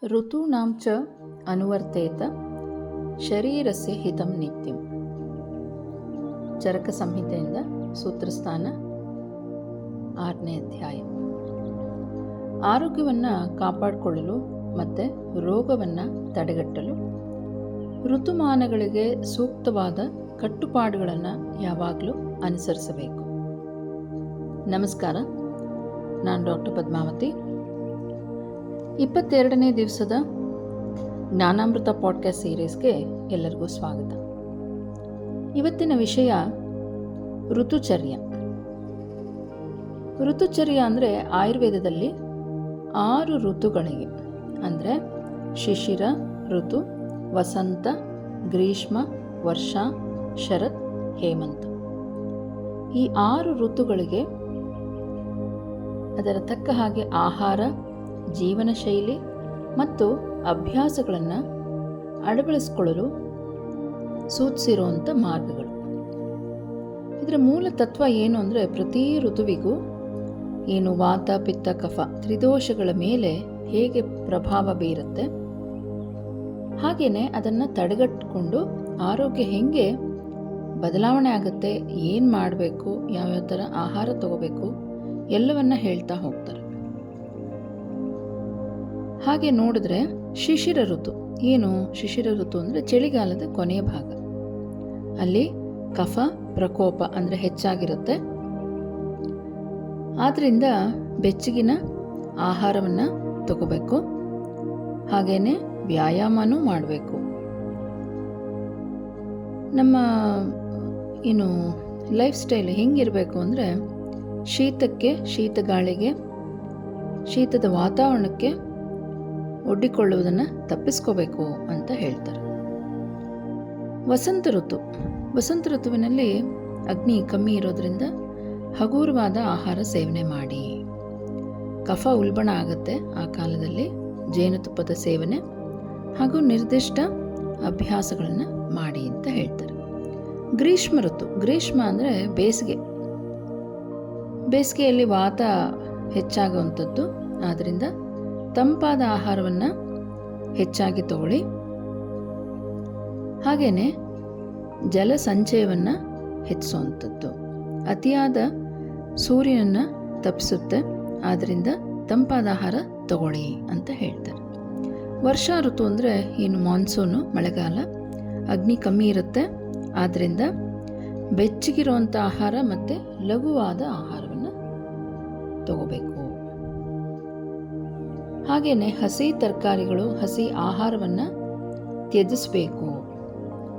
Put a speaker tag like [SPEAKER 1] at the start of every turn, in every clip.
[SPEAKER 1] ಋತೂನಾಂ ಚ ಅನುವರ್ತೇತ ಶರೀರಸ್ಯ ಹಿತಂ ನಿತ್ಯಂ. ಚರಕ ಸಂಹಿತೆಯಿಂದ ಸೂತ್ರಸ್ಥಾನ 6ನೇ ಅಧ್ಯಾಯ. ಆರೋಗ್ಯವನ್ನು ಕಾಪಾಡಿಕೊಳ್ಳಲು ಮತ್ತು ರೋಗವನ್ನು ತಡೆಗಟ್ಟಲು ಋತುಮಾನಗಳಿಗೆ ಸೂಕ್ತವಾದ ಕಟ್ಟುಪಾಡುಗಳನ್ನು ಯಾವಾಗಲೂ ಅನುಸರಿಸಬೇಕು. ನಮಸ್ಕಾರ, ನಾನು ಡಾಕ್ಟರ್ ಪದ್ಮಾವತಿ. 22ನೇ ದಿವಸದ ಜ್ಞಾನಾಮೃತ ಪಾಡ್ಕಾಸ್ಟ್ ಸೀರೀಸ್ಗೆ ಎಲ್ಲರಿಗೂ ಸ್ವಾಗತ. ಇವತ್ತಿನ ವಿಷಯ ಋತುಚರ್ಯ. ಋತುಚರ್ಯ ಅಂದರೆ ಆಯುರ್ವೇದದಲ್ಲಿ 6 ಋತುಗಳಿಗೆ, ಅಂದರೆ ಶಿಶಿರ ಋತು, ವಸಂತ, ಗ್ರೀಷ್ಮ, ವರ್ಷ, ಶರತ್, ಹೇಮಂತ. ಈ 6 ಋತುಗಳಿಗೆ ಅದರ ತಕ್ಕ ಹಾಗೆ ಆಹಾರ, ಜೀವನ ಶೈಲಿ ಮತ್ತು ಅಭ್ಯಾಸಗಳನ್ನು ಅಳವಡಿಸಿಕೊಳ್ಳಲು ಸೂಚಿಸಿರುವಂಥ ಮಾರ್ಗಗಳು. ಇದರ ಮೂಲ ತತ್ವ ಏನು ಅಂದರೆ, ಪ್ರತಿ ಋತುವಿಗೂ ಏನು ವಾತ, ಪಿತ್ತ, ಕಫ ತ್ರಿದೋಷಗಳ ಮೇಲೆ ಹೇಗೆ ಪ್ರಭಾವ ಬೀರುತ್ತೆ, ಹಾಗೆಯೇ ಅದನ್ನು ತಡೆಗಟ್ಟಿಕೊಂಡು ಆರೋಗ್ಯ ಹೇಗೆ ಬದಲಾವಣೆ ಆಗುತ್ತೆ, ಏನು ಮಾಡಬೇಕು, ಯಾವ್ಯಾವ ಥರ ಆಹಾರ ತಗೋಬೇಕು ಎಲ್ಲವನ್ನ ಹೇಳ್ತಾ ಹೋಗ್ತಾರೆ. ಹಾಗೆ ನೋಡಿದ್ರೆ ಶಿಶಿರ ಋತು ಏನು? ಶಿಶಿರ ಋತು ಅಂದರೆ ಚಳಿಗಾಲದ ಕೊನೆಯ ಭಾಗ. ಅಲ್ಲಿ ಕಫ ಪ್ರಕೋಪ ಅಂದರೆ ಹೆಚ್ಚಾಗಿರುತ್ತೆ. ಆದ್ದರಿಂದ ಬೆಚ್ಚಗಿನ ಆಹಾರವನ್ನು ತಗೋಬೇಕು, ಹಾಗೇನೆ ವ್ಯಾಯಾಮನೂ ಮಾಡಬೇಕು. ನಮ್ಮ ಲೈಫ್ ಸ್ಟೈಲ್ ಹೆಂಗಿರಬೇಕು ಅಂದರೆ, ಶೀತಕ್ಕೆ, ಶೀತ ಗಾಳಿಗೆ, ಶೀತದ ವಾತಾವರಣಕ್ಕೆ ಒಡ್ಡಿಕೊಳ್ಳುವುದನ್ನು ತಪ್ಪಿಸ್ಕೋಬೇಕು ಅಂತ ಹೇಳ್ತಾರೆ. ವಸಂತ ಋತುವಿನಲ್ಲಿ ಅಗ್ನಿ ಕಮ್ಮಿ ಇರೋದ್ರಿಂದ ಹಗುರವಾದ ಆಹಾರ ಸೇವನೆ ಮಾಡಿ. ಕಫ ಉಲ್ಬಣ ಆಗುತ್ತೆ ಆ ಕಾಲದಲ್ಲಿ. ಜೇನುತುಪ್ಪದ ಸೇವನೆ ಹಾಗೂ ನಿರ್ದಿಷ್ಟ ಅಭ್ಯಾಸಗಳನ್ನು ಮಾಡಿ ಅಂತ ಹೇಳ್ತಾರೆ. ಗ್ರೀಷ್ಮ ಅಂದರೆ ಬೇಸಿಗೆಯಲ್ಲಿ ವಾತ ಹೆಚ್ಚಾಗುವಂಥದ್ದು. ಆದ್ದರಿಂದ ತಂಪಾದ ಆಹಾರವನ್ನು ಹೆಚ್ಚಾಗಿ ತಗೊಳ್ಳಿ. ಹಾಗೆಯೇ ಜಲ ಸಂಚಯವನ್ನು ಹೆಚ್ಚಿಸುವಂಥದ್ದು. ಅತಿಯಾದ ಸೂರ್ಯನನ್ನು ತಪ್ಪಿಸುತ್ತೆ, ಆದ್ದರಿಂದ ತಂಪಾದ ಆಹಾರ ತಗೊಳ್ಳಿ ಅಂತ ಹೇಳ್ತಾರೆ. ವರ್ಷಾ ಋತು ಅಂದರೆ ಮಾನ್ಸೂನು, ಮಳೆಗಾಲ. ಅಗ್ನಿ ಕಮ್ಮಿ ಇರುತ್ತೆ, ಆದ್ದರಿಂದ ಬೆಚ್ಚಗಿರುವಂಥ ಆಹಾರ ಮತ್ತು ಲಘುವಾದ ಆಹಾರವನ್ನು ತಗೋಬೇಕು. ಹಾಗೆಯೇ ಹಸಿ ತರಕಾರಿಗಳು, ಹಸಿ ಆಹಾರವನ್ನು ತ್ಯಜಿಸಬೇಕು.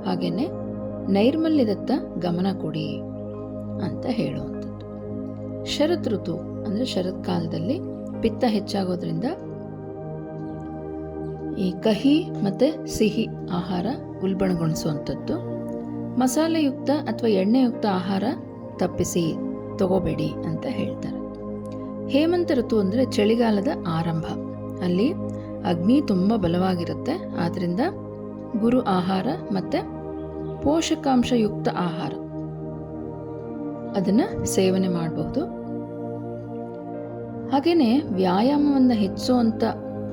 [SPEAKER 1] ಹಾಗೆಯೇ ನೈರ್ಮಲ್ಯದತ್ತ ಗಮನ ಕೊಡಿ ಅಂತ ಹೇಳುವಂಥದ್ದು. ಶರತ್ ಋತು ಅಂದರೆ ಶರತ್ಕಾಲದಲ್ಲಿ ಪಿತ್ತ ಹೆಚ್ಚಾಗೋದ್ರಿಂದ ಈ ಕಹಿ ಮತ್ತು ಸಿಹಿ ಆಹಾರ ಉಲ್ಬಣಗೊಳಿಸುವಂಥದ್ದು. ಮಸಾಲೆಯುಕ್ತ ಅಥವಾ ಎಣ್ಣೆಯುಕ್ತ ಆಹಾರ ತಗೋಬೇಡಿ ಅಂತ ಹೇಳ್ತಾರೆ. ಹೇಮಂತ ಋತು ಅಂದರೆ ಚಳಿಗಾಲದ ಆರಂಭ. ಅಲ್ಲಿ ಅಗ್ನಿ ತುಂಬ ಬಲವಾಗಿರುತ್ತೆ, ಆದ್ದರಿಂದ ಗುರು ಆಹಾರ ಮತ್ತು ಪೋಷಕಾಂಶಯುಕ್ತ ಆಹಾರ ಅದನ್ನು ಸೇವನೆ ಮಾಡಬಹುದು. ಹಾಗೆಯೇ ವ್ಯಾಯಾಮವನ್ನು ಹೆಚ್ಚಿಸುವಂಥ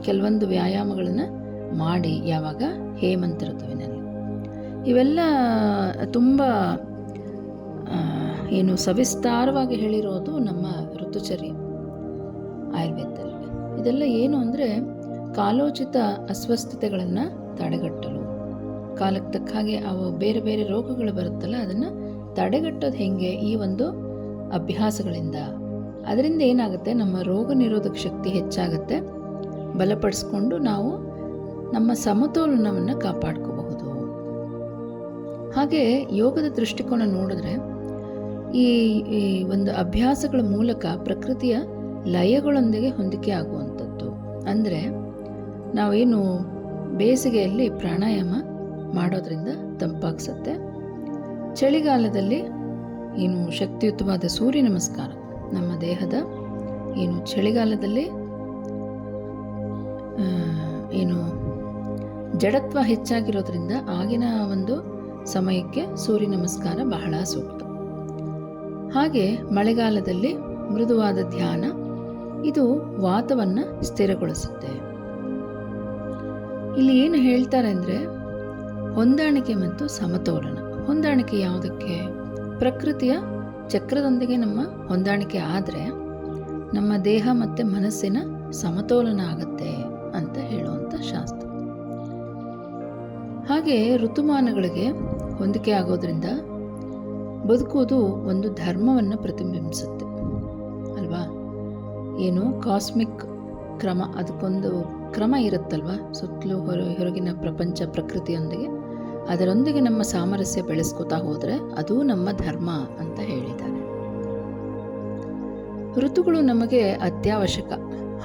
[SPEAKER 1] ಕೆಲವೊಂದು ವ್ಯಾಯಾಮಗಳನ್ನು ಮಾಡಿ. ಯಾವಾಗ? ಹೇಮಂತ ಋತುವಿನಲ್ಲಿ. ಇವೆಲ್ಲ ತುಂಬ ಸವಿಸ್ತಾರವಾಗಿ ಹೇಳಿರೋದು ನಮ್ಮ ಋತುಚರ್ಯ ಆಯುರ್ವೇದದಲ್ಲಿ. ಇದೆಲ್ಲ ಏನು ಅಂದರೆ, ಕಾಲೋಚಿತ ಅಸ್ವಸ್ಥತೆಗಳನ್ನು ತಡೆಗಟ್ಟಲು, ಕಾಲಕ್ಕೆ ತಕ್ಕ ಹಾಗೆ ಅವು ಬೇರೆ ಬೇರೆ ರೋಗಗಳು ಬರುತ್ತಲ್ಲ, ಅದನ್ನು ತಡೆಗಟ್ಟೋದು ಹೆಂಗೆ? ಈ ಒಂದು ಅಭ್ಯಾಸಗಳಿಂದ. ಅದರಿಂದ ಏನಾಗುತ್ತೆ, ನಮ್ಮ ರೋಗ ನಿರೋಧಕ ಶಕ್ತಿ ಹೆಚ್ಚಾಗುತ್ತೆ. ಬಲಪಡಿಸ್ಕೊಂಡು ನಾವು ನಮ್ಮ ಸಮತೋಲನವನ್ನು ಕಾಪಾಡ್ಕೋಬಹುದು. ಹಾಗೆ ಯೋಗದ ದೃಷ್ಟಿಕೋನ ನೋಡಿದ್ರೆ, ಈ ಒಂದು ಅಭ್ಯಾಸಗಳ ಮೂಲಕ ಪ್ರಕೃತಿಯ ಲಯಗಳೊಂದಿಗೆ ಹೊಂದಿಕೆ ಆಗುವಂಥದ್ದು. ಅಂದರೆ ನಾವೇನು ಬೇಸಿಗೆಯಲ್ಲಿ ಪ್ರಾಣಾಯಾಮ ಮಾಡೋದ್ರಿಂದ ತಂಪಾಗಿಸುತ್ತೆ. ಚಳಿಗಾಲದಲ್ಲಿ ಶಕ್ತಿಯುತವಾದ ಸೂರ್ಯ ನಮಸ್ಕಾರ ನಮ್ಮ ದೇಹದ ಚಳಿಗಾಲದಲ್ಲಿ ಜಡತ್ವ ಹೆಚ್ಚಾಗಿರೋದ್ರಿಂದ ಆಗಿನ ಒಂದು ಸಮಯಕ್ಕೆ ಸೂರ್ಯ ನಮಸ್ಕಾರ ಬಹಳ ಸೂಕ್ತ. ಹಾಗೆ ಮಳೆಗಾಲದಲ್ಲಿ ಮೃದುವಾದ ಧ್ಯಾನ, ಇದು ವಾತವನ್ನು ಸ್ಥಿರಗೊಳಿಸುತ್ತೆ. ಇಲ್ಲಿ ಏನು ಹೇಳ್ತಾರೆ ಅಂದರೆ ಹೊಂದಾಣಿಕೆ ಮತ್ತು ಸಮತೋಲನ. ಹೊಂದಾಣಿಕೆ ಯಾವುದಕ್ಕೆ? ಪ್ರಕೃತಿಯ ಚಕ್ರದೊಂದಿಗೆ ನಮ್ಮ ಹೊಂದಾಣಿಕೆ ಆದರೆ ನಮ್ಮ ದೇಹ ಮತ್ತು ಮನಸ್ಸಿನ ಸಮತೋಲನ ಆಗುತ್ತೆ ಅಂತ ಹೇಳುವಂಥ ಶಾಸ್ತ್ರ. ಹಾಗೆ ಋತುಮಾನಗಳಿಗೆ ಹೊಂದಿಕೆ ಆಗೋದ್ರಿಂದ ಬದುಕುವುದು ಒಂದು ಧರ್ಮವನ್ನು ಪ್ರತಿಬಿಂಬಿಸುತ್ತೆ ಅಲ್ವಾ? ಏನು ಕಾಸ್ಮಿಕ್ ಕ್ರಮ, ಅದಕ್ಕೊಂದು ಕ್ರಮ ಇರುತ್ತಲ್ವ, ಸುತ್ತಲೂ ಹೊರಗಿನ ಪ್ರಪಂಚ ಪ್ರಕೃತಿಯೊಂದಿಗೆ ಅದರೊಂದಿಗೆ ನಮ್ಮ ಸಾಮರಸ್ಯ ಬೆಳೆಸ್ಕೋತಾ ಹೋದರೆ ಅದು ನಮ್ಮ ಧರ್ಮ ಅಂತ ಹೇಳಿದ್ದಾರೆ. ಋತುಗಳು ನಮಗೆ ಅತ್ಯವಶ್ಯಕ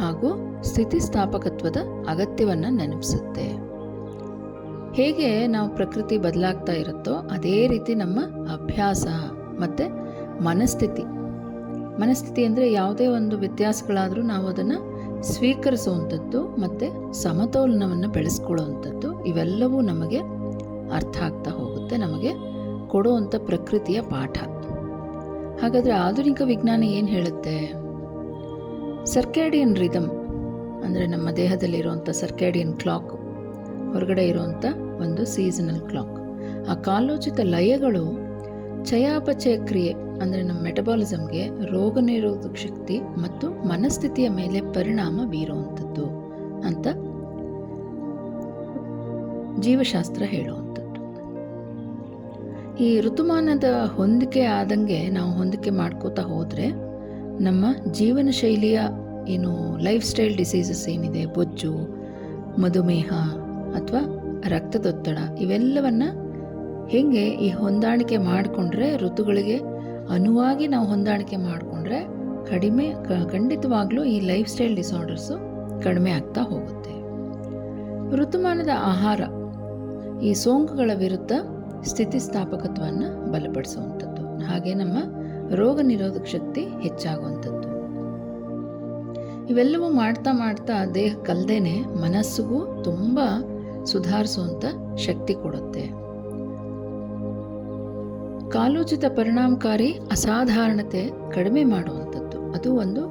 [SPEAKER 1] ಹಾಗೂ ಸ್ಥಿತಿಸ್ಥಾಪಕತ್ವದ ಅಗತ್ಯವನ್ನು ನೆನಪಿಸುತ್ತೆ. ಹೇಗೆ ನಾವು ಪ್ರಕೃತಿ ಬದಲಾಗ್ತಾ ಇರುತ್ತೋ ಅದೇ ರೀತಿ ನಮ್ಮ ಅಭ್ಯಾಸ ಮತ್ತು ಮನಸ್ಥಿತಿ ಅಂದರೆ ಯಾವುದೇ ಒಂದು ವ್ಯತ್ಯಾಸಗಳಾದರೂ ನಾವು ಅದನ್ನು ಸ್ವೀಕರಿಸುವಂಥದ್ದು ಮತ್ತು ಸಮತೋಲನವನ್ನು ಬೆಳೆಸ್ಕೊಳ್ಳುವಂಥದ್ದು, ಇವೆಲ್ಲವೂ ನಮಗೆ ಅರ್ಥ ಆಗ್ತಾ ಹೋಗುತ್ತೆ, ನಮಗೆ ಕೊಡುವಂಥ ಪ್ರಕೃತಿಯ ಪಾಠ. ಹಾಗಾದರೆ ಆಧುನಿಕ ವಿಜ್ಞಾನ ಏನು ಹೇಳುತ್ತೆ? ಸರ್ಕ್ಯಾಡಿಯನ್ ರಿದಮ್ ಅಂದರೆ ನಮ್ಮ ದೇಹದಲ್ಲಿರುವಂಥ ಸರ್ಕ್ಯಾಡಿಯನ್ ಕ್ಲಾಕ್, ಹೊರಗಡೆ ಇರುವಂಥ ಒಂದು ಸೀಸನಲ್ ಕ್ಲಾಕ್, ಆ ಕಾಲೋಚಿತ ಲಯಗಳು ಚಯಾಪಚಯ ಕ್ರಿಯೆ ಅಂದರೆ ನಮ್ಮ ಮೆಟಬಾಲಿಸಮ್ಗೆ, ರೋಗ ನಿರೋಧಕ ಶಕ್ತಿ ಮತ್ತು ಮನಸ್ಥಿತಿಯ ಮೇಲೆ ಪರಿಣಾಮ ಬೀರುವಂಥದ್ದು ಅಂತ ಜೀವಶಾಸ್ತ್ರ ಹೇಳುವಂಥದ್ದು. ಈ ಋತುಮಾನದ ಹೊಂದಿಕೆ ಆದಂಗೆ ನಾವು ಹೊಂದಿಕೆ ಮಾಡ್ಕೋತಾ ಹೋದರೆ ನಮ್ಮ ಜೀವನ ಶೈಲಿಯ ಏನು ಲೈಫ್ ಸ್ಟೈಲ್ ಡಿಸೀಸಸ್ ಏನಿದೆ, ಬೊಜ್ಜು, ಮಧುಮೇಹ ಅಥವಾ ರಕ್ತದೊತ್ತಡ, ಇವೆಲ್ಲವನ್ನು ಹೇಗೆ ಈ ಹೊಂದಾಣಿಕೆ ಮಾಡಿಕೊಂಡ್ರೆ, ಋತುಗಳಿಗೆ ಅನುವಾಗಿ ನಾವು ಹೊಂದಾಣಿಕೆ ಮಾಡಿಕೊಂಡ್ರೆ ಖಂಡಿತವಾಗ್ಲೂ ಈ ಲೈಫ್ ಸ್ಟೈಲ್ ಡಿಸಾರ್ಡರ್ಸು ಕಡಿಮೆ ಆಗ್ತಾ ಹೋಗುತ್ತೆ. ಋತುಮಾನದ ಆಹಾರ ಈ ಸೋಂಕುಗಳ ವಿರುದ್ಧ ಸ್ಥಿತಿಸ್ಥಾಪಕತ್ವವನ್ನು ಬಲಪಡಿಸುವಂಥದ್ದು, ಹಾಗೆ ನಮ್ಮ ರೋಗ ನಿರೋಧಕ ಶಕ್ತಿ ಹೆಚ್ಚಾಗುವಂಥದ್ದು. ಇವೆಲ್ಲವೂ ಮಾಡ್ತಾ ದೇಹಕ್ಕಲ್ದೇನೆ ಮನಸ್ಸಿಗೂ ತುಂಬ ಸುಧಾರಿಸುವಂಥ ಶಕ್ತಿ ಕೊಡುತ್ತೆ. ಕಾಲೋಚಿತ ಪರಿಣಾಮಕಾರಿ ಅಸಾಧಾರಣತೆ ಕಡಿಮೆ ಮಾಡುವಂಥದ್ದು, ಅದು ಒಂದು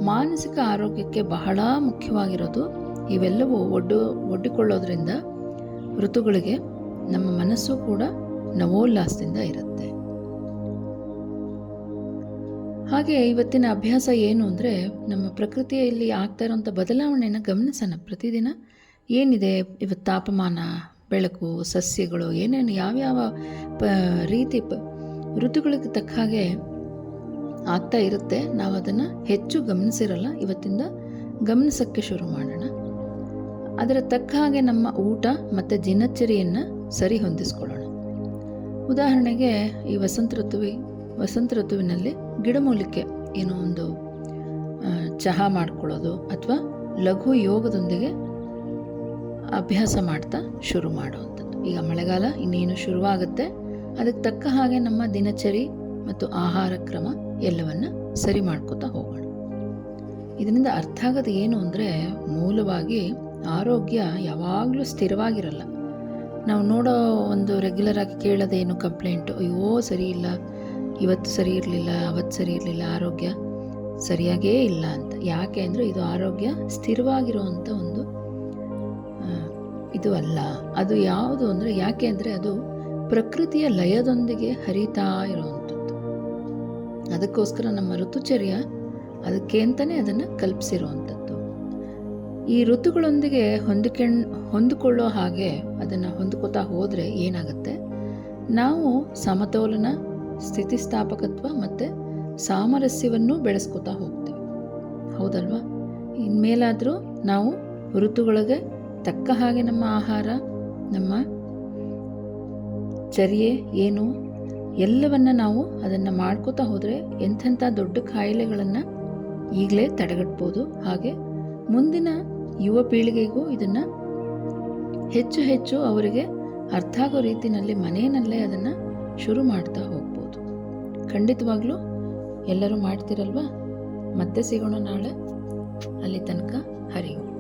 [SPEAKER 1] ಮಾನಸಿಕ ಆರೋಗ್ಯಕ್ಕೆ ಬಹಳ ಮುಖ್ಯವಾಗಿರೋದು. ಇವೆಲ್ಲವೂ ಒಡ್ಡಿಕೊಳ್ಳೋದ್ರಿಂದ ಋತುಗಳಿಗೆ ನಮ್ಮ ಮನಸ್ಸು ಕೂಡ ನವೋಲ್ಲಾಸದಿಂದ ಇರುತ್ತೆ. ಹಾಗೆ ಇವತ್ತಿನ ಅಭ್ಯಾಸ ಏನು ಅಂದರೆ, ನಮ್ಮ ಪ್ರಕೃತಿಯಲ್ಲಿ ಆಗ್ತಾ ಇರೋಂಥ ಬದಲಾವಣೆಯನ್ನು ಗಮನಿಸೋಣ. ಪ್ರತಿದಿನ ಏನಿದೆ ಇವತ್ತು ತಾಪಮಾನ, ಬೆಳಕು, ಸಸ್ಯಗಳು, ಏನೇನು ಯಾವ್ಯಾವ ರೀತಿ ಋತುಗಳಿಗೆ ತಕ್ಕ ಹಾಗೆ ಆಗ್ತಾ ಇರುತ್ತೆ. ನಾವು ಅದನ್ನು ಹೆಚ್ಚು ಗಮನಿಸಿರಲ್ಲ. ಇವತ್ತಿಂದ ಗಮನಿಸೋಕ್ಕೆ ಶುರು ಮಾಡೋಣ. ಅದರ ತಕ್ಕ ಹಾಗೆ ನಮ್ಮ ಊಟ ಮತ್ತು ದಿನಚರಿಯನ್ನು ಸರಿ ಹೊಂದಿಸ್ಕೊಳ್ಳೋಣ. ಉದಾಹರಣೆಗೆ ಈ ವಸಂತ ಋತುವಿನಲ್ಲಿ ಗಿಡಮೂಲಿಕೆ ಏನೋ ಒಂದು ಚಹಾ ಮಾಡ್ಕೊಳ್ಳೋದು ಅಥವಾ ಲಘು ಯೋಗದೊಂದಿಗೆ ಅಭ್ಯಾಸ ಮಾಡ್ತಾ ಶುರು ಮಾಡುವಂಥದ್ದು. ಈಗ ಮಳೆಗಾಲ ಇನ್ನೇನು ಶುರುವಾಗುತ್ತೆ, ಅದಕ್ಕೆ ತಕ್ಕ ಹಾಗೆ ನಮ್ಮ ದಿನಚರಿ ಮತ್ತು ಆಹಾರ ಕ್ರಮ ಎಲ್ಲವನ್ನು ಸರಿ ಮಾಡ್ಕೋತಾ ಹೋಗೋಣ. ಇದರಿಂದ ಅರ್ಥ ಆಗೋದು ಏನು ಅಂದರೆ, ಮೂಲವಾಗಿ ಆರೋಗ್ಯ ಯಾವಾಗಲೂ ಸ್ಥಿರವಾಗಿರಲ್ಲ. ನಾವು ನೋಡೋ ಒಂದು ರೆಗ್ಯುಲರ್ ಆಗಿ ಕೇಳೋದೇನು ಕಂಪ್ಲೇಂಟು, ಅಯ್ಯೋ ಸರಿ ಇಲ್ಲ, ಇವತ್ತು ಸರಿ ಇರಲಿಲ್ಲ, ಅವತ್ತು ಸರಿ ಇರಲಿಲ್ಲ, ಆರೋಗ್ಯ ಸರಿಯಾಗೇ ಇಲ್ಲ ಅಂತ. ಯಾಕೆ ಅಂದರೆ ಇದು ಆರೋಗ್ಯ ಸ್ಥಿರವಾಗಿರುವಂಥ ಒಂದು ಇದು ಅಲ್ಲ. ಅದು ಯಾವುದು ಅಂದರೆ, ಯಾಕೆ ಅಂದರೆ ಅದು ಪ್ರಕೃತಿಯ ಲಯದೊಂದಿಗೆ ಹರಿತಾ ಇರುವಂಥದ್ದು. ಅದಕ್ಕೋಸ್ಕರ ನಮ್ಮ ಋತುಚರ್ಯ ಅದಕ್ಕೆ ಅಂತಲೇ ಅದನ್ನು ಕಲ್ಪಿಸಿರುವಂಥದ್ದು. ಈ ಋತುಗಳೊಂದಿಗೆ ಹೊಂದಿಕೊಳ್ಳೋ ಹಾಗೆ ಅದನ್ನು ಹೊಂದ್ಕೋತಾ ಹೋದರೆ ಏನಾಗುತ್ತೆ, ನಾವು ಸಮತೋಲನ, ಸ್ಥಿತಿಸ್ಥಾಪಕತ್ವ ಮತ್ತು ಸಾಮರಸ್ಯವನ್ನು ಬೆಳೆಸ್ಕೋತಾ ಹೋಗ್ತೀವಿ. ಹೌದಲ್ವಾ? ಇನ್ಮೇಲಾದರೂ ನಾವು ಋತುಗಳಿಗೆ ತಕ್ಕ ಹಾಗೆ ನಮ್ಮ ಆಹಾರ, ನಮ್ಮ ಚರ್ಯೆ ಏನು ಎಲ್ಲವನ್ನು ನಾವು ಅದನ್ನು ಮಾಡ್ಕೋತಾ ಹೋದರೆ ಎಂಥೆಂಥ ದೊಡ್ಡ ಕಾಯಿಲೆಗಳನ್ನು ಈಗಲೇ ತಡೆಗಟ್ಬೋದು. ಹಾಗೆ ಮುಂದಿನ ಯುವ ಪೀಳಿಗೆಗೂ ಇದನ್ನು ಹೆಚ್ಚು ಅವರಿಗೆ ಅರ್ಥ ಆಗೋ ರೀತಿಯಲ್ಲಿ ಮನೆಯಲ್ಲೇ ಅದನ್ನು ಶುರು ಮಾಡ್ತಾ ಹೋಗ್ಬೋದು. ಖಂಡಿತವಾಗ್ಲೂ ಎಲ್ಲರೂ ಮಾಡ್ತಿರಲ್ವಾ? ಮತ್ತೆ ಸಿಗೋಣ ನಾಳೆ. ಅಲ್ಲಿ ತನಕ ಹರಿ ಓಂ.